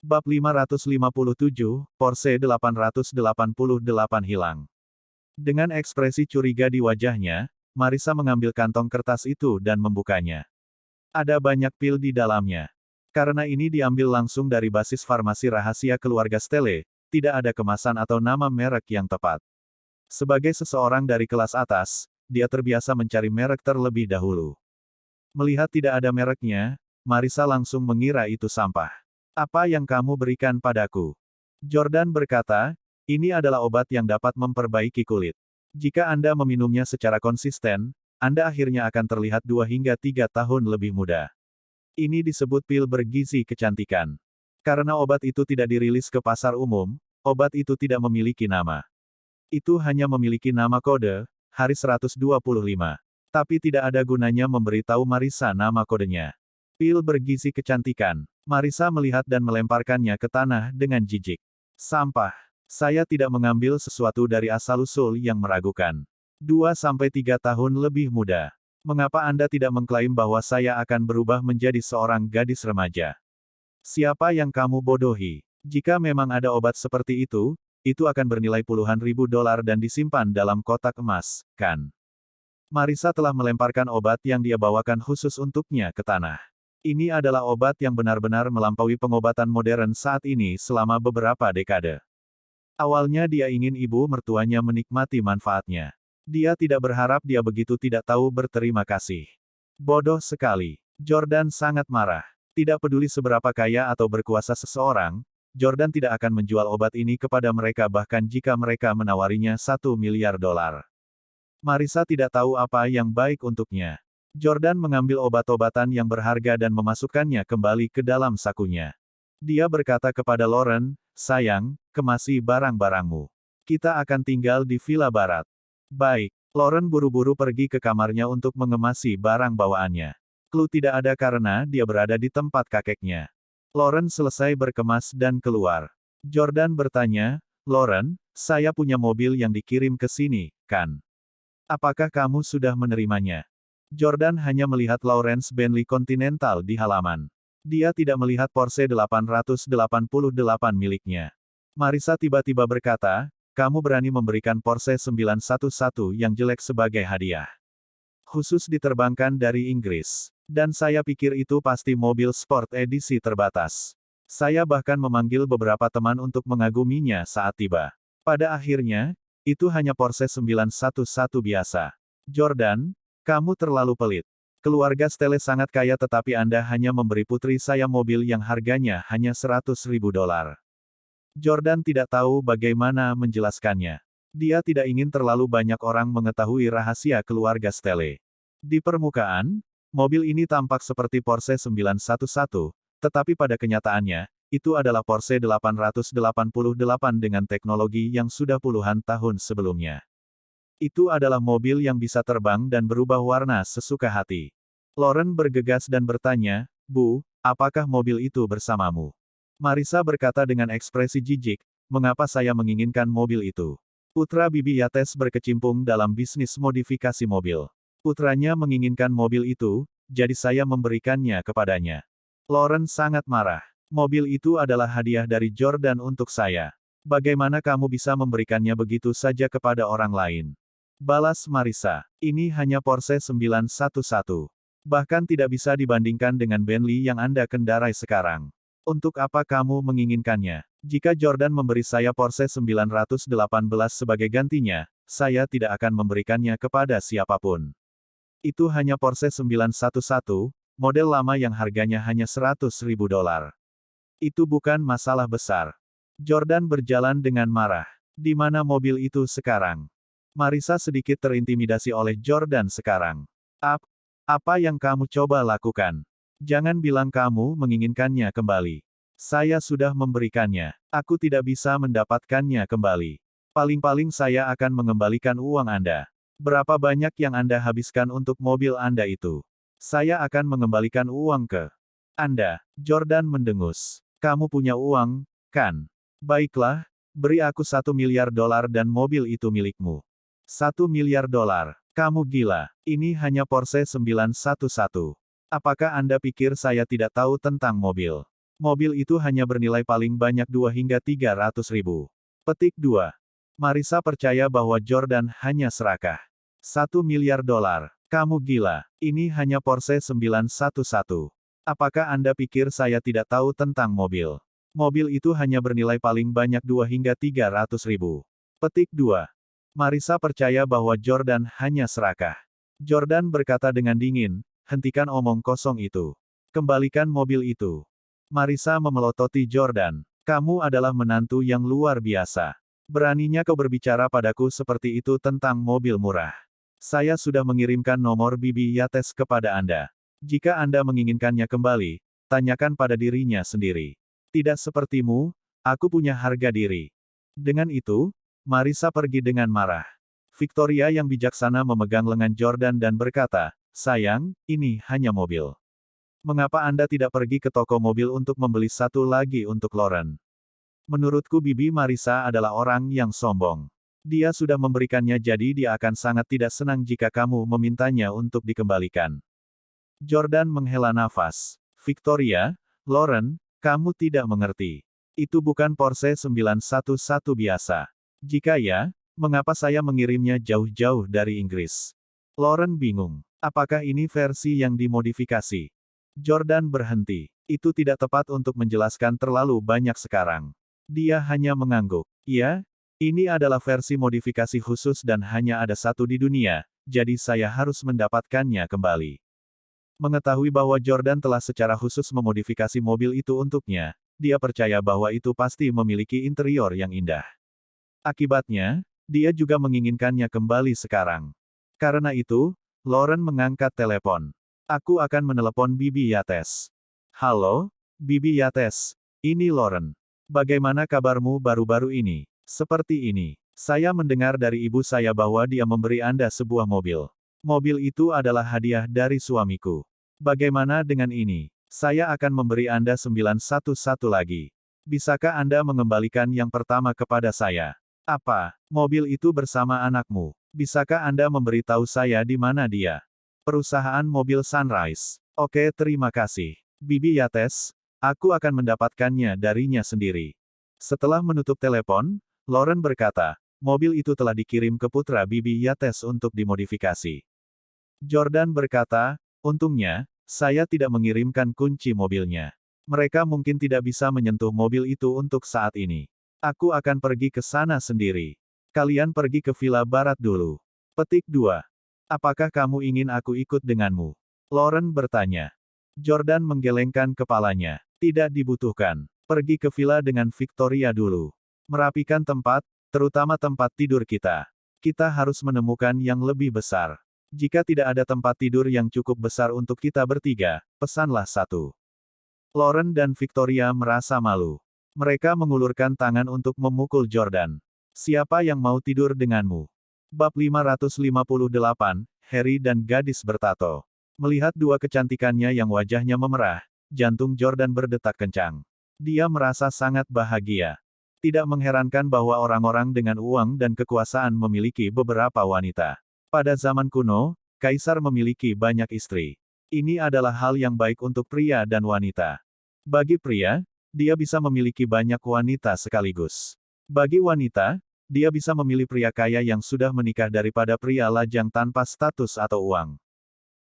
Bab 557, Porsche 888 hilang. Dengan ekspresi curiga di wajahnya, Marissa mengambil kantong kertas itu dan membukanya. Ada banyak pil di dalamnya. Karena ini diambil langsung dari basis farmasi rahasia keluarga Stelle, tidak ada kemasan atau nama merek yang tepat. Sebagai seseorang dari kelas atas, dia terbiasa mencari merek terlebih dahulu. Melihat tidak ada mereknya, Marissa langsung mengira itu sampah. Apa yang kamu berikan padaku? Jordan berkata, ini adalah obat yang dapat memperbaiki kulit. Jika Anda meminumnya secara konsisten, Anda akhirnya akan terlihat 2 hingga 3 tahun lebih muda. Ini disebut pil bergizi kecantikan. Karena obat itu tidak dirilis ke pasar umum, obat itu tidak memiliki nama. Itu hanya memiliki nama kode, Haris 125. Tapi tidak ada gunanya memberitahu Marissa nama kodenya. Pil bergizi kecantikan. Marissa melihat dan melemparkannya ke tanah dengan jijik. Sampah. Saya tidak mengambil sesuatu dari asal-usul yang meragukan. 2-3 tahun lebih muda. Mengapa Anda tidak mengklaim bahwa saya akan berubah menjadi seorang gadis remaja? Siapa yang kamu bodohi? Jika memang ada obat seperti itu akan bernilai puluhan ribu dolar dan disimpan dalam kotak emas, kan? Marissa telah melemparkan obat yang dia bawakan khusus untuknya ke tanah. Ini adalah obat yang benar-benar melampaui pengobatan modern saat ini selama beberapa dekade. Awalnya dia ingin ibu mertuanya menikmati manfaatnya. Dia tidak berharap dia begitu tidak tahu berterima kasih. Bodoh sekali. Jordan sangat marah. Tidak peduli seberapa kaya atau berkuasa seseorang, Jordan tidak akan menjual obat ini kepada mereka bahkan jika mereka menawarinya 1 miliar dolar. Marissa tidak tahu apa yang baik untuknya. Jordan mengambil obat-obatan yang berharga dan memasukkannya kembali ke dalam sakunya. Dia berkata kepada Lauren, sayang, kemasi barang-barangmu. Kita akan tinggal di Villa Barat. Baik, Lauren buru-buru pergi ke kamarnya untuk mengemasi barang bawaannya. Clue tidak ada karena dia berada di tempat kakeknya. Lauren selesai berkemas dan keluar. Jordan bertanya, Lauren, saya punya mobil yang dikirim ke sini, kan? Apakah kamu sudah menerimanya? Jordan hanya melihat Lawrence Bentley Continental di halaman. Dia tidak melihat Porsche 888 miliknya. Marissa tiba-tiba berkata, kamu berani memberikan Porsche 911 yang jelek sebagai hadiah. Khusus diterbangkan dari Inggris. Dan saya pikir itu pasti mobil sport edisi terbatas. Saya bahkan memanggil beberapa teman untuk mengaguminya saat tiba. Pada akhirnya, itu hanya Porsche 911 biasa. Jordan, kamu terlalu pelit. Keluarga Stelle sangat kaya tetapi Anda hanya memberi putri saya mobil yang harganya hanya 100.000 dolar. Jordan tidak tahu bagaimana menjelaskannya. Dia tidak ingin terlalu banyak orang mengetahui rahasia keluarga Stelle. Di permukaan, mobil ini tampak seperti Porsche 911, tetapi pada kenyataannya, itu adalah Porsche 888 dengan teknologi yang sudah puluhan tahun sebelumnya. Itu adalah mobil yang bisa terbang dan berubah warna sesuka hati. Lauren bergegas dan bertanya, Bu, apakah mobil itu bersamamu? Marissa berkata dengan ekspresi jijik, mengapa saya menginginkan mobil itu? Putra Bibi Yates berkecimpung dalam bisnis modifikasi mobil. Putranya menginginkan mobil itu, jadi saya memberikannya kepadanya. Lauren sangat marah. Mobil itu adalah hadiah dari Jordan untuk saya. Bagaimana kamu bisa memberikannya begitu saja kepada orang lain? Balas Marissa, ini hanya Porsche 911. Bahkan tidak bisa dibandingkan dengan Bentley yang Anda kendarai sekarang. Untuk apa kamu menginginkannya? Jika Jordan memberi saya Porsche 918 sebagai gantinya, saya tidak akan memberikannya kepada siapapun. Itu hanya Porsche 911, model lama yang harganya hanya 100.000 dolar. Itu bukan masalah besar. Jordan berjalan dengan marah. Di mana mobil itu sekarang? Marissa sedikit terintimidasi oleh Jordan sekarang. Apa yang kamu coba lakukan? Jangan bilang kamu menginginkannya kembali. Saya sudah memberikannya. Aku tidak bisa mendapatkannya kembali. Paling-paling saya akan mengembalikan uang Anda. Berapa banyak yang Anda habiskan untuk mobil Anda itu? Saya akan mengembalikan uang ke Anda. Jordan mendengus. Kamu punya uang, kan? Baiklah, beri aku 1 miliar dolar dan mobil itu milikmu. 1 miliar dolar. Kamu gila. Ini hanya Porsche 911. Apakah Anda pikir saya tidak tahu tentang mobil? Mobil itu hanya bernilai paling banyak 2 hingga 300 ribu. Petik 2. Marissa percaya bahwa Jordan hanya serakah. 1 miliar dolar. Kamu gila. Ini hanya Porsche 911. Apakah Anda pikir saya tidak tahu tentang mobil? Mobil itu hanya bernilai paling banyak 2 hingga 300 ribu. Petik 2. Marissa percaya bahwa Jordan hanya serakah. Jordan berkata dengan dingin, hentikan omong kosong itu. Kembalikan mobil itu. Marissa memelototi Jordan. Kamu adalah menantu yang luar biasa. Beraninya kau berbicara padaku seperti itu tentang mobil murah. Saya sudah mengirimkan nomor Bibi Yates kepada Anda. Jika Anda menginginkannya kembali, tanyakan pada dirinya sendiri. Tidak sepertimu, aku punya harga diri. Dengan itu, Marissa pergi dengan marah. Victoria yang bijaksana memegang lengan Jordan dan berkata, sayang, ini hanya mobil. Mengapa Anda tidak pergi ke toko mobil untuk membeli satu lagi untuk Lauren? Menurutku Bibi Marissa adalah orang yang sombong. Dia sudah memberikannya jadi dia akan sangat tidak senang jika kamu memintanya untuk dikembalikan. Jordan menghela nafas. Victoria, Lauren, kamu tidak mengerti. Itu bukan Porsche 911 biasa. Jika ya, mengapa saya mengirimnya jauh-jauh dari Inggris? Lauren bingung. Apakah ini versi yang dimodifikasi? Jordan berhenti. Itu tidak tepat untuk menjelaskan terlalu banyak sekarang. Dia hanya mengangguk. Ya, ini adalah versi modifikasi khusus dan hanya ada satu di dunia, jadi saya harus mendapatkannya kembali. Mengetahui bahwa Jordan telah secara khusus memodifikasi mobil itu untuknya, dia percaya bahwa itu pasti memiliki interior yang indah. Akibatnya, dia juga menginginkannya kembali sekarang. Karena itu, Lauren mengangkat telepon. Aku akan menelepon Bibi Yates. Halo, Bibi Yates. Ini Lauren. Bagaimana kabarmu baru-baru ini? Seperti ini. Saya mendengar dari ibu saya bahwa dia memberi Anda sebuah mobil. Mobil itu adalah hadiah dari suamiku. Bagaimana dengan ini? Saya akan memberi Anda 911 lagi. Bisakah Anda mengembalikan yang pertama kepada saya? Apa? Mobil itu bersama anakmu. Bisakah Anda memberitahu saya di mana dia? Perusahaan mobil Sunrise. Oke, terima kasih. Bibi Yates, aku akan mendapatkannya darinya sendiri. Setelah menutup telepon, Lauren berkata, mobil itu telah dikirim ke putra Bibi Yates untuk dimodifikasi. Jordan berkata, untungnya, saya tidak mengirimkan kunci mobilnya. Mereka mungkin tidak bisa menyentuh mobil itu untuk saat ini. Aku akan pergi ke sana sendiri. Kalian pergi ke Villa Barat dulu. Petik 2. Apakah kamu ingin aku ikut denganmu? Lauren bertanya. Jordan menggelengkan kepalanya. Tidak dibutuhkan. Pergi ke villa dengan Victoria dulu. Merapikan tempat, terutama tempat tidur kita. Kita harus menemukan yang lebih besar. Jika tidak ada tempat tidur yang cukup besar untuk kita bertiga, pesanlah satu. Lauren dan Victoria merasa malu. Mereka mengulurkan tangan untuk memukul Jordan. Siapa yang mau tidur denganmu? Bab 558, Harry dan gadis bertato. Melihat dua kecantikannya yang wajahnya memerah, jantung Jordan berdetak kencang. Dia merasa sangat bahagia. Tidak mengherankan bahwa orang-orang dengan uang dan kekuasaan memiliki beberapa wanita. Pada zaman kuno, kaisar memiliki banyak istri. Ini adalah hal yang baik untuk pria dan wanita. Bagi pria, dia bisa memiliki banyak wanita sekaligus. Bagi wanita, dia bisa memilih pria kaya yang sudah menikah daripada pria lajang tanpa status atau uang.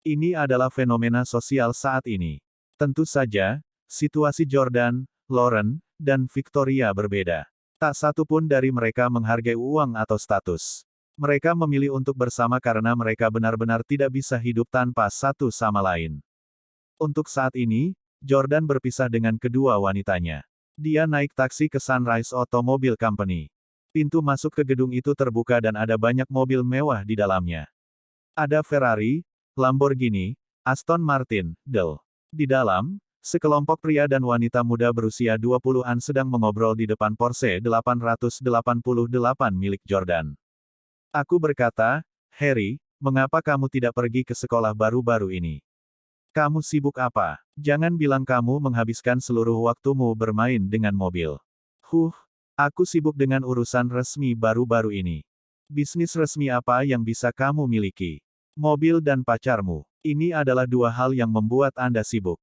Ini adalah fenomena sosial saat ini. Tentu saja, situasi Jordan, Lauren, dan Victoria berbeda. Tak satu pun dari mereka menghargai uang atau status. Mereka memilih untuk bersama karena mereka benar-benar tidak bisa hidup tanpa satu sama lain. Untuk saat ini, Jordan berpisah dengan kedua wanitanya. Dia naik taksi ke Sunrise Automobile Company. Pintu masuk ke gedung itu terbuka dan ada banyak mobil mewah di dalamnya. Ada Ferrari, Lamborghini, Aston Martin, Dell. Di dalam, sekelompok pria dan wanita muda berusia 20-an sedang mengobrol di depan Porsche 888 milik Jordan. Aku berkata, Harry, mengapa kamu tidak pergi ke sekolah baru-baru ini? Kamu sibuk apa? Jangan bilang kamu menghabiskan seluruh waktumu bermain dengan mobil. Aku sibuk dengan urusan resmi baru-baru ini. Bisnis resmi apa yang bisa kamu miliki? Mobil dan pacarmu. Ini adalah dua hal yang membuat Anda sibuk.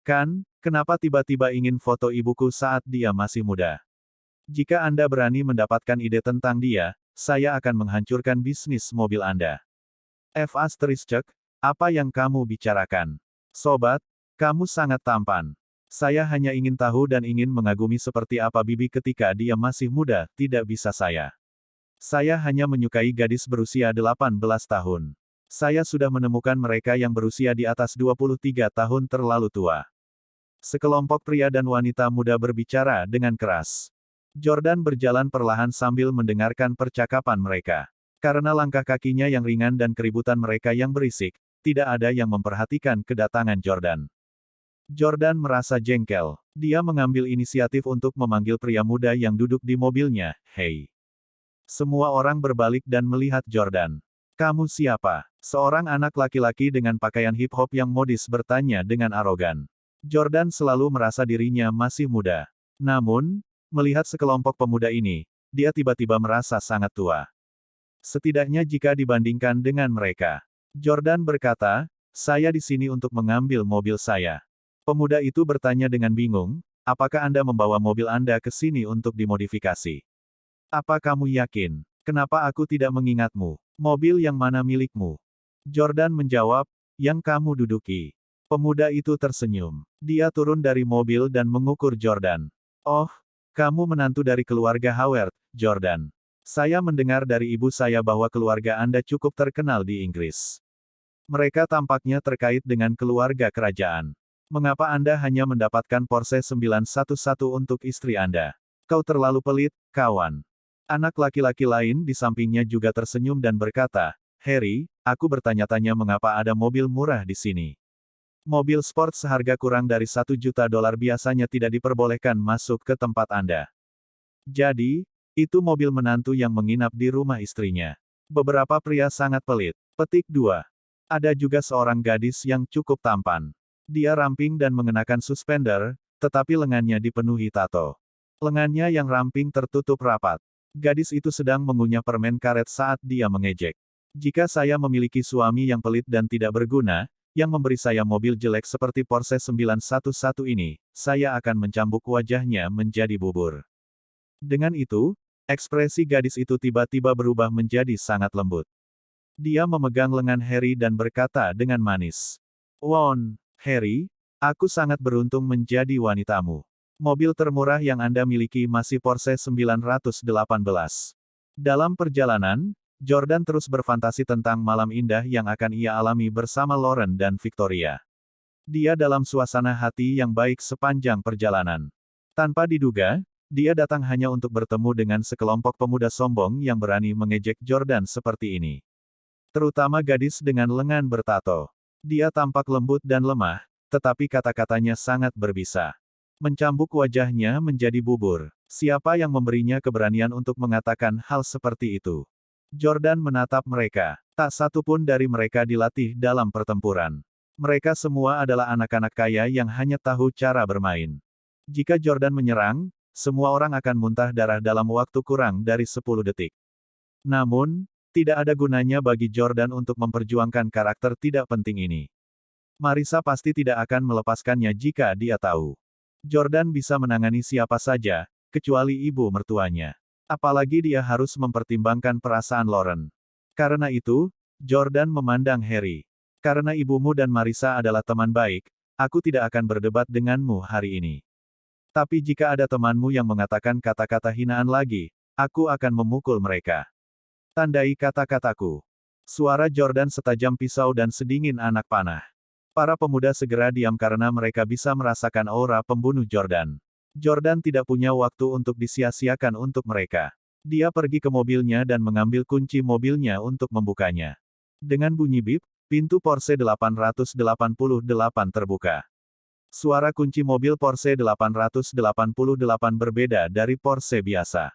Kan, kenapa tiba-tiba ingin foto ibuku saat dia masih muda? Jika Anda berani mendapatkan ide tentang dia, saya akan menghancurkan bisnis mobil Anda. F***, apa yang kamu bicarakan? Sobat, kamu sangat tampan. Saya hanya ingin tahu dan ingin mengagumi seperti apa Bibi ketika dia masih muda, tidak bisa saya. Saya hanya menyukai gadis berusia 18 tahun. Saya sudah menemukan mereka yang berusia di atas 23 tahun terlalu tua. Sekelompok pria dan wanita muda berbicara dengan keras. Jordan berjalan perlahan sambil mendengarkan percakapan mereka. Karena langkah kakinya yang ringan dan keributan mereka yang berisik, tidak ada yang memperhatikan kedatangan Jordan. Jordan merasa jengkel. Dia mengambil inisiatif untuk memanggil pria muda yang duduk di mobilnya, "Hei." Semua orang berbalik dan melihat Jordan. "Kamu siapa?" Seorang anak laki-laki dengan pakaian hip-hop yang modis bertanya dengan arogan. Jordan selalu merasa dirinya masih muda. Namun, melihat sekelompok pemuda ini, dia tiba-tiba merasa sangat tua. Setidaknya jika dibandingkan dengan mereka. Jordan berkata, "Saya di sini untuk mengambil mobil saya." Pemuda itu bertanya dengan bingung, "Apakah Anda membawa mobil Anda ke sini untuk dimodifikasi? Apa kamu yakin? Kenapa aku tidak mengingatmu? Mobil yang mana milikmu?" Jordan menjawab, "Yang kamu duduki." Pemuda itu tersenyum. Dia turun dari mobil dan mengukur Jordan. "Oh, kamu menantu dari keluarga Howard, Jordan. Saya mendengar dari ibu saya bahwa keluarga Anda cukup terkenal di Inggris. Mereka tampaknya terkait dengan keluarga kerajaan. Mengapa Anda hanya mendapatkan Porsche 911 untuk istri Anda? Kau terlalu pelit, kawan." Anak laki-laki lain di sampingnya juga tersenyum dan berkata, "Harry, aku bertanya-tanya mengapa ada mobil murah di sini. Mobil sport seharga kurang dari $1 juta biasanya tidak diperbolehkan masuk ke tempat Anda. Jadi, itu mobil menantu yang menginap di rumah istrinya." Beberapa pria sangat pelit. Petik 2. Ada juga seorang gadis yang cukup tampan. Dia ramping dan mengenakan suspender, tetapi lengannya dipenuhi tato. Lengannya yang ramping tertutup rapat. Gadis itu sedang mengunyah permen karet saat dia mengejek. "Jika saya memiliki suami yang pelit dan tidak berguna, yang memberi saya mobil jelek seperti Porsche 911 ini, saya akan mencambuk wajahnya menjadi bubur." Dengan itu, ekspresi gadis itu tiba-tiba berubah menjadi sangat lembut. Dia memegang lengan Harry dan berkata dengan manis, "Won, Harry, aku sangat beruntung menjadi wanitamu. Mobil termurah yang Anda miliki masih Porsche 918. Dalam perjalanan, Jordan terus berfantasi tentang malam indah yang akan ia alami bersama Lauren dan Victoria. Dia dalam suasana hati yang baik sepanjang perjalanan. Tanpa diduga, dia datang hanya untuk bertemu dengan sekelompok pemuda sombong yang berani mengejek Jordan seperti ini. Terutama gadis dengan lengan bertato. Dia tampak lembut dan lemah, tetapi kata-katanya sangat berbisa. Mencambuk wajahnya menjadi bubur. Siapa yang memberinya keberanian untuk mengatakan hal seperti itu? Jordan menatap mereka. Tak satu pun dari mereka dilatih dalam pertempuran. Mereka semua adalah anak-anak kaya yang hanya tahu cara bermain. Jika Jordan menyerang, semua orang akan muntah darah dalam waktu kurang dari 10 detik. Namun, tidak ada gunanya bagi Jordan untuk memperjuangkan karakter tidak penting ini. Marissa pasti tidak akan melepaskannya jika dia tahu. Jordan bisa menangani siapa saja, kecuali ibu mertuanya. Apalagi dia harus mempertimbangkan perasaan Lauren. Karena itu, Jordan memandang Harry. "Karena ibumu dan Marissa adalah teman baik, aku tidak akan berdebat denganmu hari ini. Tapi jika ada temanmu yang mengatakan kata-kata hinaan lagi, aku akan memukul mereka. Tandai kata-kataku." Suara Jordan setajam pisau dan sedingin anak panah. Para pemuda segera diam karena mereka bisa merasakan aura pembunuh Jordan. Jordan tidak punya waktu untuk disia-siakan untuk mereka. Dia pergi ke mobilnya dan mengambil kunci mobilnya untuk membukanya. Dengan bunyi bip, pintu Porsche 888 terbuka. Suara kunci mobil Porsche 888 berbeda dari Porsche biasa.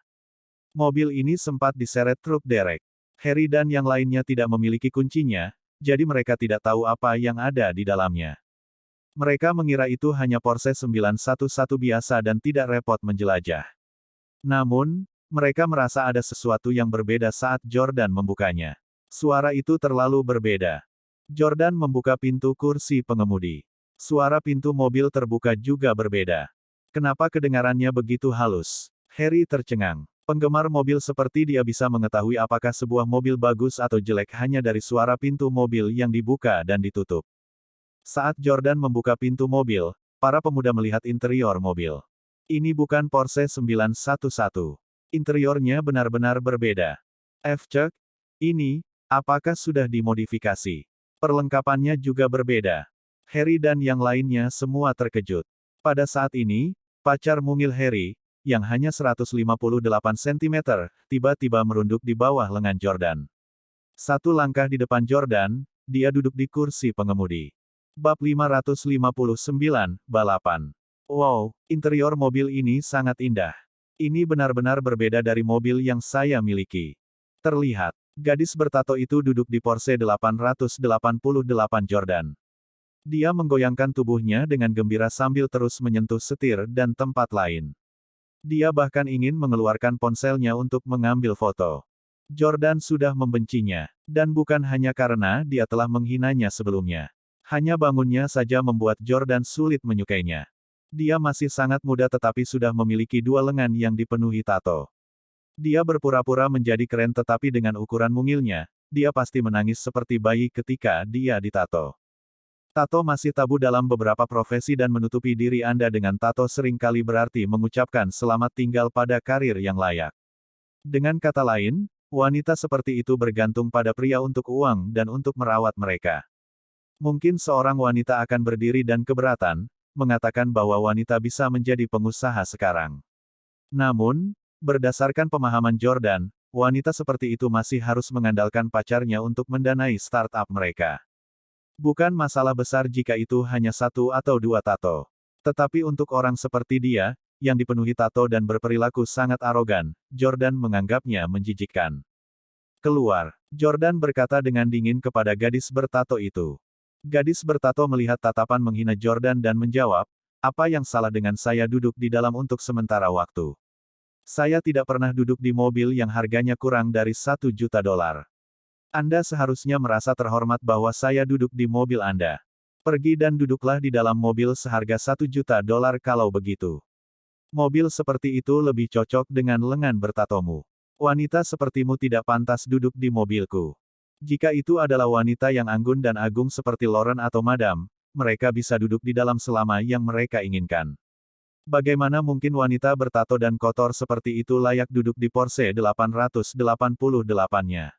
Mobil ini sempat diseret truk derek. Harry dan yang lainnya tidak memiliki kuncinya, jadi mereka tidak tahu apa yang ada di dalamnya. Mereka mengira itu hanya Porsche 911 biasa dan tidak repot menjelajah. Namun, mereka merasa ada sesuatu yang berbeda saat Jordan membukanya. Suara itu terlalu berbeda. Jordan membuka pintu kursi pengemudi. Suara pintu mobil terbuka juga berbeda. Kenapa kedengarannya begitu halus? Harry tercengang. Penggemar mobil seperti dia bisa mengetahui apakah sebuah mobil bagus atau jelek hanya dari suara pintu mobil yang dibuka dan ditutup. Saat Jordan membuka pintu mobil, para pemuda melihat interior mobil. Ini bukan Porsche 911. Interiornya benar-benar berbeda. Cek, ini, apakah sudah dimodifikasi? Perlengkapannya juga berbeda. Harry dan yang lainnya semua terkejut. Pada saat ini, pacar mungil Harry, yang hanya 158 cm, tiba-tiba merunduk di bawah lengan Jordan. Satu langkah di depan Jordan, dia duduk di kursi pengemudi. Bab 559, Balapan. Wow, interior mobil ini sangat indah. Ini benar-benar berbeda dari mobil yang saya miliki. Terlihat, gadis bertato itu duduk di Porsche 888 Jordan. Dia menggoyangkan tubuhnya dengan gembira sambil terus menyentuh setir dan tempat lain. Dia bahkan ingin mengeluarkan ponselnya untuk mengambil foto. Jordan sudah membencinya, dan bukan hanya karena dia telah menghinanya sebelumnya. Hanya bangunnya saja membuat Jordan sulit menyukainya. Dia masih sangat muda tetapi sudah memiliki dua lengan yang dipenuhi tato. Dia berpura-pura menjadi keren tetapi dengan ukuran mungilnya, dia pasti menangis seperti bayi ketika dia ditato. Tato masih tabu dalam beberapa profesi dan menutupi diri Anda dengan tato seringkali berarti mengucapkan selamat tinggal pada karir yang layak. Dengan kata lain, wanita seperti itu bergantung pada pria untuk uang dan untuk merawat mereka. Mungkin seorang wanita akan berdiri dan keberatan, mengatakan bahwa wanita bisa menjadi pengusaha sekarang. Namun, berdasarkan pemahaman Jordan, wanita seperti itu masih harus mengandalkan pacarnya untuk mendanai startup mereka. Bukan masalah besar jika itu hanya satu atau dua tato. Tetapi untuk orang seperti dia, yang dipenuhi tato dan berperilaku sangat arogan, Jordan menganggapnya menjijikkan. Keluar, Jordan berkata dengan dingin kepada gadis bertato itu. Gadis bertato melihat tatapan menghina Jordan dan menjawab, apa yang salah dengan saya duduk di dalam untuk sementara waktu? Saya tidak pernah duduk di mobil yang harganya kurang dari $1 juta. Anda seharusnya merasa terhormat bahwa saya duduk di mobil Anda. Pergi dan duduklah di dalam mobil seharga $1 juta kalau begitu. Mobil seperti itu lebih cocok dengan lengan bertatomu. Wanita sepertimu tidak pantas duduk di mobilku. Jika itu adalah wanita yang anggun dan agung seperti Lauren atau Madam, mereka bisa duduk di dalam selama yang mereka inginkan. Bagaimana mungkin wanita bertato dan kotor seperti itu layak duduk di Porsche 888-nya?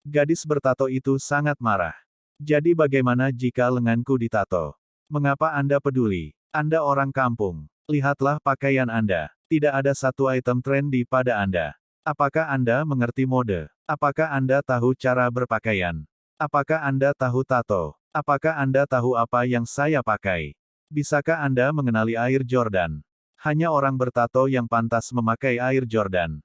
Gadis bertato itu sangat marah. Jadi bagaimana jika lenganku ditato? Mengapa Anda peduli? Anda orang kampung. Lihatlah pakaian Anda. Tidak ada satu item trendy pada Anda. Apakah Anda mengerti mode? Apakah Anda tahu cara berpakaian? Apakah Anda tahu tato? Apakah Anda tahu apa yang saya pakai? Bisakah Anda mengenali Air Jordan? Hanya orang bertato yang pantas memakai Air Jordan.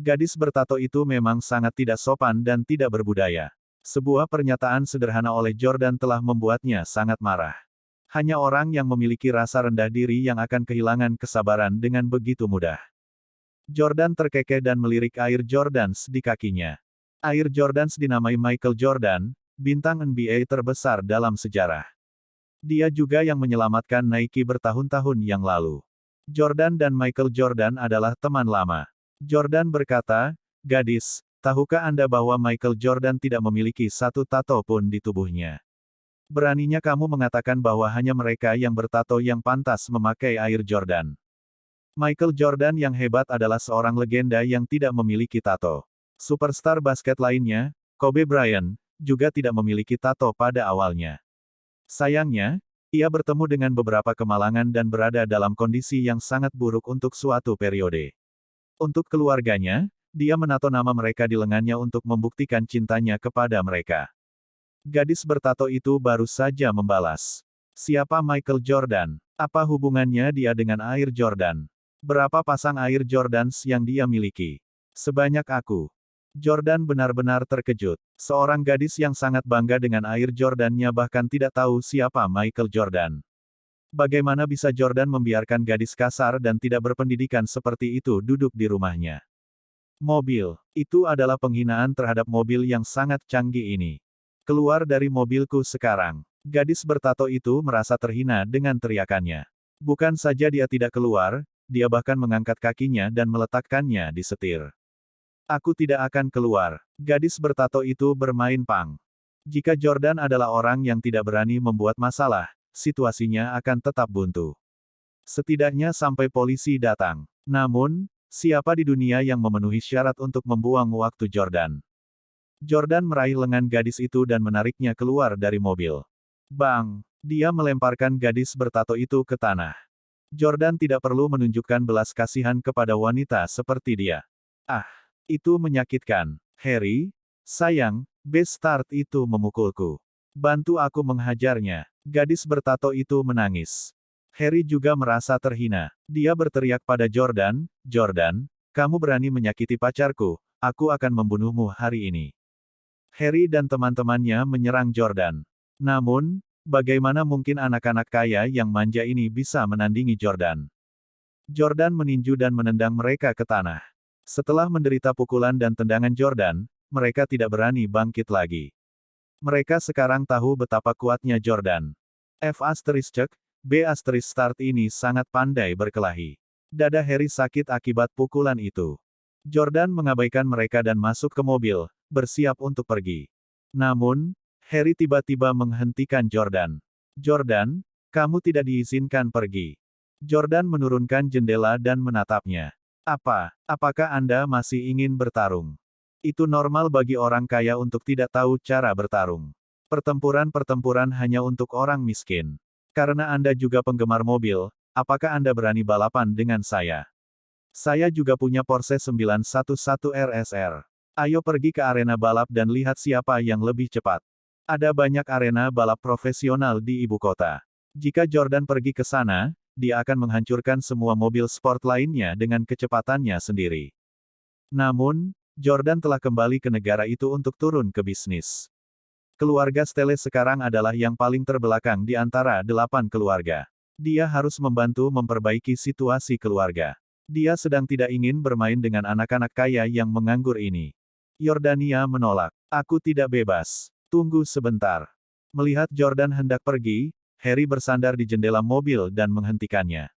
Gadis bertato itu memang sangat tidak sopan dan tidak berbudaya. Sebuah pernyataan sederhana oleh Jordan telah membuatnya sangat marah. Hanya orang yang memiliki rasa rendah diri yang akan kehilangan kesabaran dengan begitu mudah. Jordan terkekeh dan melirik Air Jordans di kakinya. Air Jordans dinamai Michael Jordan, bintang NBA terbesar dalam sejarah. Dia juga yang menyelamatkan Nike bertahun-tahun yang lalu. Jordan dan Michael Jordan adalah teman lama. Jordan berkata, gadis, tahukah Anda bahwa Michael Jordan tidak memiliki satu tato pun di tubuhnya? Beraninya kamu mengatakan bahwa hanya mereka yang bertato yang pantas memakai Air Jordan. Michael Jordan yang hebat adalah seorang legenda yang tidak memiliki tato. Superstar basket lainnya, Kobe Bryant, juga tidak memiliki tato pada awalnya. Sayangnya, ia bertemu dengan beberapa kemalangan dan berada dalam kondisi yang sangat buruk untuk suatu periode. Untuk keluarganya, dia menato nama mereka di lengannya untuk membuktikan cintanya kepada mereka. Gadis bertato itu baru saja membalas. Siapa Michael Jordan? Apa hubungannya dia dengan Air Jordan? Berapa pasang Air Jordans yang dia miliki? Sebanyak aku. Jordan benar-benar terkejut. Seorang gadis yang sangat bangga dengan Air Jordan-nya bahkan tidak tahu siapa Michael Jordan. Bagaimana bisa Jordan membiarkan gadis kasar dan tidak berpendidikan seperti itu duduk di rumahnya? Mobil. Itu adalah penghinaan terhadap mobil yang sangat canggih ini. Keluar dari mobilku sekarang. Gadis bertato itu merasa terhina dengan teriakannya. Bukan saja dia tidak keluar, dia bahkan mengangkat kakinya dan meletakkannya di setir. Aku tidak akan keluar. Gadis bertato itu bermain pang. Jika Jordan adalah orang yang tidak berani membuat masalah, situasinya akan tetap buntu. Setidaknya sampai polisi datang. Namun, siapa di dunia yang memenuhi syarat untuk membuang waktu Jordan? Jordan meraih lengan gadis itu dan menariknya keluar dari mobil. Bang! Dia melemparkan gadis bertato itu ke tanah. Jordan tidak perlu menunjukkan belas kasihan kepada wanita seperti dia. Ah! Itu menyakitkan. Harry, sayang, Bastard itu memukulku. Bantu aku menghajarnya. Gadis bertato itu menangis. Harry juga merasa terhina. Dia berteriak pada Jordan, Jordan, kamu berani menyakiti pacarku, aku akan membunuhmu hari ini. Harry dan teman-temannya menyerang Jordan. Namun, bagaimana mungkin anak-anak kaya yang manja ini bisa menandingi Jordan? Jordan meninju dan menendang mereka ke tanah. Setelah menderita pukulan dan tendangan Jordan, mereka tidak berani bangkit lagi. Mereka sekarang tahu betapa kuatnya Jordan. B** start ini sangat pandai berkelahi. Dada Harry sakit akibat pukulan itu. Jordan mengabaikan mereka dan masuk ke mobil, bersiap untuk pergi. Namun, Harry tiba-tiba menghentikan Jordan. Jordan, kamu tidak diizinkan pergi. Jordan menurunkan jendela dan menatapnya. Apakah Anda masih ingin bertarung? Itu normal bagi orang kaya untuk tidak tahu cara bertarung. Pertempuran-pertempuran hanya untuk orang miskin. Karena Anda juga penggemar mobil, apakah Anda berani balapan dengan saya? Saya juga punya Porsche 911 RSR. Ayo pergi ke arena balap dan lihat siapa yang lebih cepat. Ada banyak arena balap profesional di ibu kota. Jika Jordan pergi ke sana, dia akan menghancurkan semua mobil sport lainnya dengan kecepatannya sendiri. Namun, Jordan telah kembali ke negara itu untuk turun ke bisnis. Keluarga Stelle sekarang adalah yang paling terbelakang di antara 8 keluarga. Dia harus membantu memperbaiki situasi keluarga. Dia sedang tidak ingin bermain dengan anak-anak kaya yang menganggur ini. Yordania menolak. Aku tidak bebas. Tunggu sebentar. Melihat Jordan hendak pergi, Harry bersandar di jendela mobil dan menghentikannya.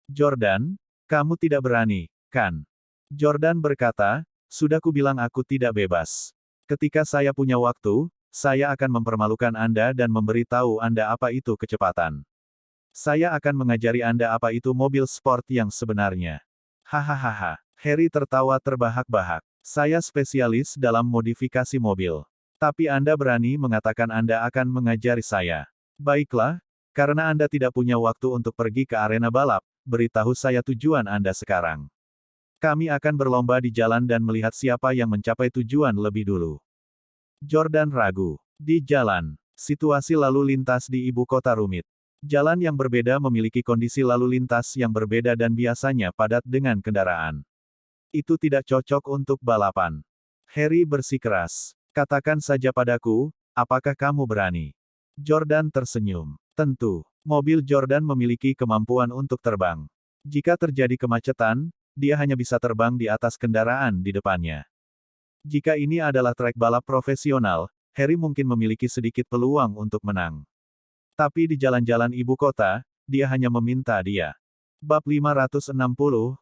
Jordan, kamu tidak berani, kan? Jordan berkata, sudah kubilang aku tidak bebas. Ketika saya punya waktu, saya akan mempermalukan Anda dan memberitahu Anda apa itu kecepatan. Saya akan mengajari Anda apa itu mobil sport yang sebenarnya. Hahaha. Harry tertawa terbahak-bahak. Saya spesialis dalam modifikasi mobil. Tapi Anda berani mengatakan Anda akan mengajari saya. Baiklah, karena Anda tidak punya waktu untuk pergi ke arena balap, beritahu saya tujuan Anda sekarang. Kami akan berlomba di jalan dan melihat siapa yang mencapai tujuan lebih dulu. Jordan ragu. Di jalan, situasi lalu lintas di ibu kota rumit. Jalan yang berbeda memiliki kondisi lalu lintas yang berbeda dan biasanya padat dengan kendaraan. Itu tidak cocok untuk balapan. Harry bersikeras. Katakan saja padaku, apakah kamu berani? Jordan tersenyum. Tentu, mobil Jordan memiliki kemampuan untuk terbang. Jika terjadi kemacetan, dia hanya bisa terbang di atas kendaraan di depannya. Jika ini adalah trek balap profesional, Harry mungkin memiliki sedikit peluang untuk menang. Tapi di jalan-jalan ibu kota, dia hanya meminta dia. Bab 560,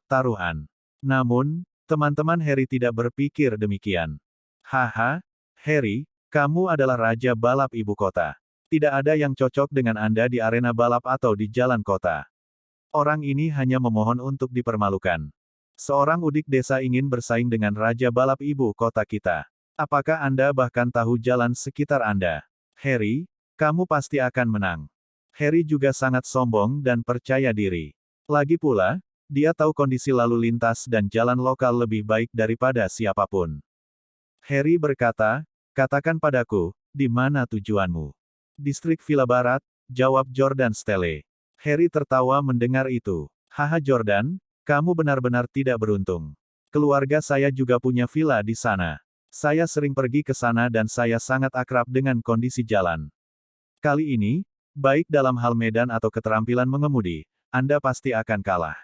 Taruhan. Namun, teman-teman Harry tidak berpikir demikian. Haha, Harry, kamu adalah raja balap ibu kota. Tidak ada yang cocok dengan Anda di arena balap atau di jalan kota. Orang ini hanya memohon untuk dipermalukan. Seorang udik desa ingin bersaing dengan raja balap ibu kota kita. Apakah Anda bahkan tahu jalan sekitar Anda? Harry, kamu pasti akan menang. Harry juga sangat sombong dan percaya diri. Lagi pula, dia tahu kondisi lalu lintas dan jalan lokal lebih baik daripada siapapun. Harry berkata, katakan padaku, di mana tujuanmu? Distrik Villa Barat, jawab Jordan Stelle. Harry tertawa mendengar itu. Haha Jordan, kamu benar-benar tidak beruntung. Keluarga saya juga punya villa di sana. Saya sering pergi ke sana dan saya sangat akrab dengan kondisi jalan. Kali ini, baik dalam hal medan atau keterampilan mengemudi, Anda pasti akan kalah.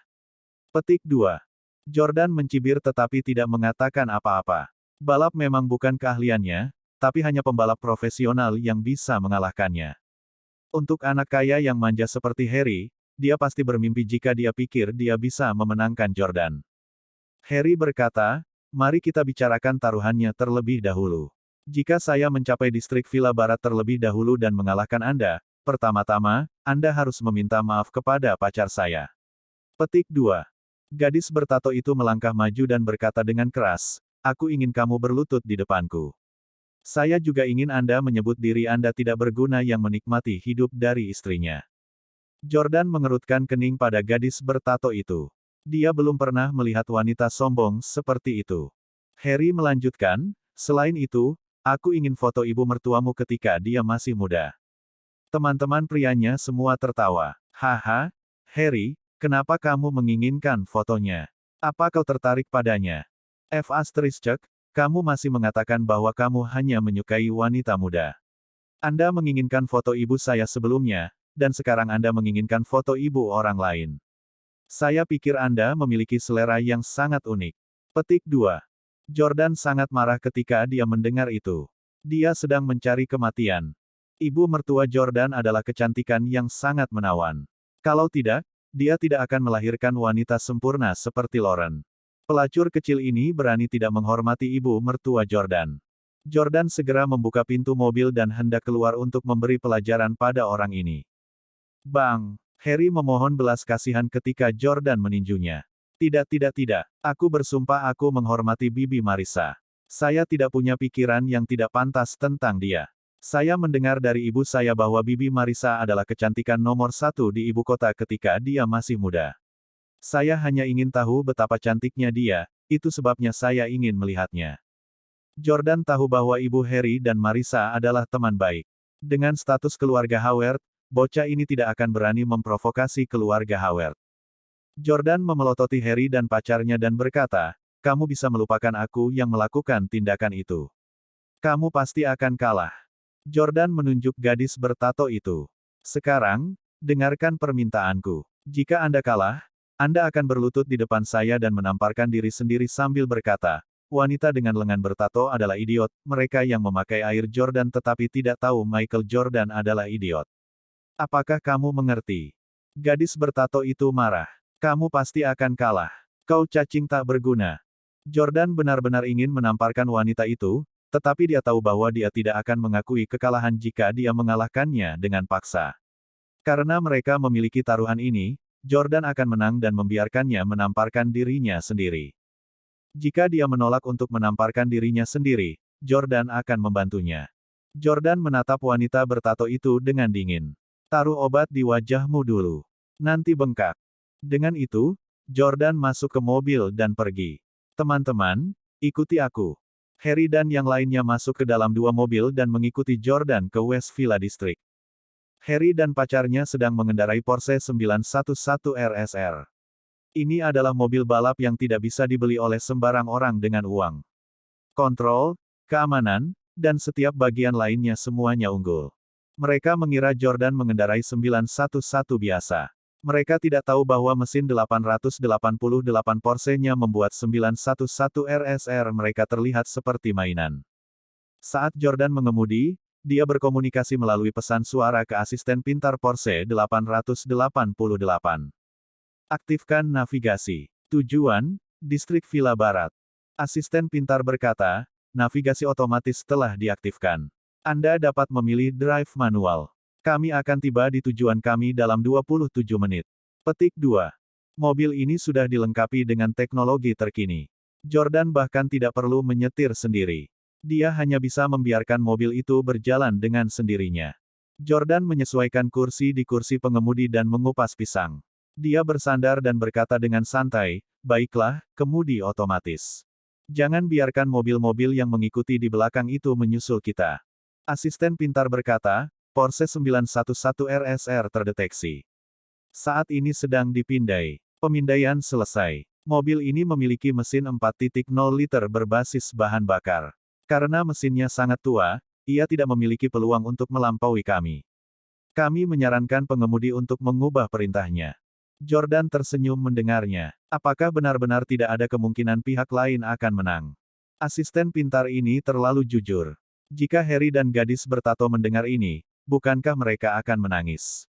Petik 2. Jordan mencibir tetapi tidak mengatakan apa-apa. Balap memang bukan keahliannya, tapi hanya pembalap profesional yang bisa mengalahkannya. Untuk anak kaya yang manja seperti Harry, dia pasti bermimpi jika dia pikir dia bisa memenangkan Jordan. Harry berkata, mari kita bicarakan taruhannya terlebih dahulu. Jika saya mencapai distrik Villa Barat terlebih dahulu dan mengalahkan Anda, pertama-tama, Anda harus meminta maaf kepada pacar saya. Petik 2. Gadis bertato itu melangkah maju dan berkata dengan keras, aku ingin kamu berlutut di depanku. Saya juga ingin Anda menyebut diri Anda tidak berguna yang menikmati hidup dari istrinya. Jordan mengerutkan kening pada gadis bertato itu. Dia belum pernah melihat wanita sombong seperti itu. Harry melanjutkan, selain itu, aku ingin foto ibu mertuamu ketika dia masih muda. Teman-teman prianya semua tertawa. Haha, Harry, kenapa kamu menginginkan fotonya? Apa kau tertarik padanya? Kamu masih mengatakan bahwa kamu hanya menyukai wanita muda. Anda menginginkan foto ibu saya sebelumnya, dan sekarang Anda menginginkan foto ibu orang lain. Saya pikir Anda memiliki selera yang sangat unik. Petik 2. Jordan sangat marah ketika dia mendengar itu. Dia sedang mencari kematian. Ibu mertua Jordan adalah kecantikan yang sangat menawan. Kalau tidak, dia tidak akan melahirkan wanita sempurna seperti Lauren. Pelacur kecil ini berani tidak menghormati ibu mertua Jordan. Jordan segera membuka pintu mobil dan hendak keluar untuk memberi pelajaran pada orang ini. Bang! Harry memohon belas kasihan ketika Jordan meninjunya. Tidak. Aku bersumpah aku menghormati Bibi Marissa. Saya tidak punya pikiran yang tidak pantas tentang dia. Saya mendengar dari ibu saya bahwa Bibi Marissa adalah kecantikan nomor 1 di ibu kota ketika dia masih muda. Saya hanya ingin tahu betapa cantiknya dia, itu sebabnya saya ingin melihatnya. Jordan tahu bahwa ibu Harry dan Marissa adalah teman baik. Dengan status keluarga Howard, bocah ini tidak akan berani memprovokasi keluarga Howard. Jordan memelototi Harry dan pacarnya dan berkata, kamu bisa melupakan aku yang melakukan tindakan itu. Kamu pasti akan kalah. Jordan menunjuk gadis bertato itu. Sekarang, dengarkan permintaanku. Jika Anda kalah, Anda akan berlutut di depan saya dan menamparkan diri sendiri sambil berkata, wanita dengan lengan bertato adalah idiot, mereka yang memakai air Jordan tetapi tidak tahu Michael Jordan adalah idiot. Apakah kamu mengerti? Gadis bertato itu marah. Kamu pasti akan kalah. Kau cacing tak berguna. Jordan benar-benar ingin menamparkan wanita itu, tetapi dia tahu bahwa dia tidak akan mengakui kekalahan jika dia mengalahkannya dengan paksa. Karena mereka memiliki taruhan ini, Jordan akan menang dan membiarkannya menamparkan dirinya sendiri. Jika dia menolak untuk menamparkan dirinya sendiri, Jordan akan membantunya. Jordan menatap wanita bertato itu dengan dingin. Taruh obat di wajahmu dulu. Nanti bengkak. Dengan itu, Jordan masuk ke mobil dan pergi. Teman-teman, ikuti aku. Harry dan yang lainnya masuk ke dalam dua mobil dan mengikuti Jordan ke West Villa District. Harry dan pacarnya sedang mengendarai Porsche 911 RSR. Ini adalah mobil balap yang tidak bisa dibeli oleh sembarang orang dengan uang. Kontrol, keamanan, dan setiap bagian lainnya semuanya unggul. Mereka mengira Jordan mengendarai 911 biasa. Mereka tidak tahu bahwa mesin 888 Porsche-nya membuat 911 RSR mereka terlihat seperti mainan. Saat Jordan mengemudi, dia berkomunikasi melalui pesan suara ke asisten pintar Porsche 888. Aktifkan navigasi. Tujuan, Distrik Villa Barat. Asisten pintar berkata, navigasi otomatis telah diaktifkan. Anda dapat memilih drive manual. Kami akan tiba di tujuan kami dalam 27 menit. Petik 2. Mobil ini sudah dilengkapi dengan teknologi terkini. Jordan bahkan tidak perlu menyetir sendiri. Dia hanya bisa membiarkan mobil itu berjalan dengan sendirinya. Jordan menyesuaikan kursi di kursi pengemudi dan mengupas pisang. Dia bersandar dan berkata dengan santai, baiklah, kemudi otomatis. Jangan biarkan mobil-mobil yang mengikuti di belakang itu menyusul kita. Asisten pintar berkata, Porsche 911 RSR terdeteksi. Saat ini sedang dipindai. Pemindaian selesai. Mobil ini memiliki mesin 4.0 liter berbasis bahan bakar. Karena mesinnya sangat tua, ia tidak memiliki peluang untuk melampaui kami. Kami menyarankan pengemudi untuk mengubah perintahnya. Jordan tersenyum mendengarnya. Apakah benar-benar tidak ada kemungkinan pihak lain akan menang? Asisten pintar ini terlalu jujur. Jika Harry dan gadis bertato mendengar ini, bukankah mereka akan menangis?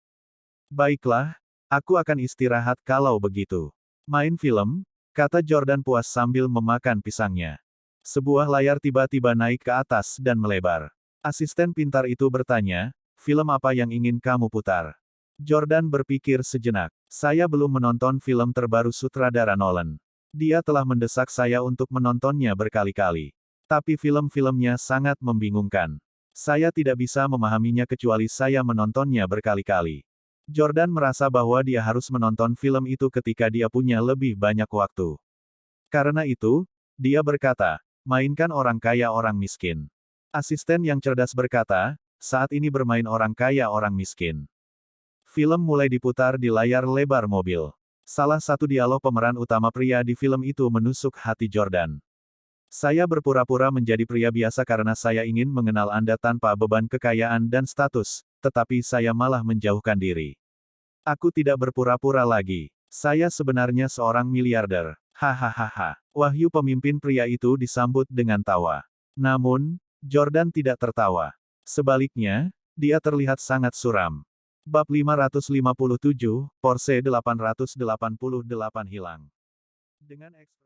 Baiklah, aku akan istirahat kalau begitu. Main film, kata Jordan puas sambil memakan pisangnya. Sebuah layar tiba-tiba naik ke atas dan melebar. Asisten pintar itu bertanya, film apa yang ingin kamu putar? Jordan berpikir sejenak. Saya belum menonton film terbaru sutradara Nolan. Dia telah mendesak saya untuk menontonnya berkali-kali. Tapi film-filmnya sangat membingungkan. Saya tidak bisa memahaminya kecuali saya menontonnya berkali-kali. Jordan merasa bahwa dia harus menonton film itu ketika dia punya lebih banyak waktu. Karena itu, dia berkata, mainkan orang kaya orang miskin. Asisten yang cerdas berkata, saat ini bermain orang kaya orang miskin. Film mulai diputar di layar lebar mobil. Salah satu dialog pemeran utama pria di film itu menusuk hati Jordan. Saya berpura-pura menjadi pria biasa karena saya ingin mengenal Anda tanpa beban kekayaan dan status, tetapi saya malah menjauhkan diri. Aku tidak berpura-pura lagi. Saya sebenarnya seorang miliarder. Hahaha. Wahyu pemimpin pria itu disambut dengan tawa. Namun, Jordan tidak tertawa. Sebaliknya, dia terlihat sangat suram. Bab 557, Porsche 888 hilang. Dengan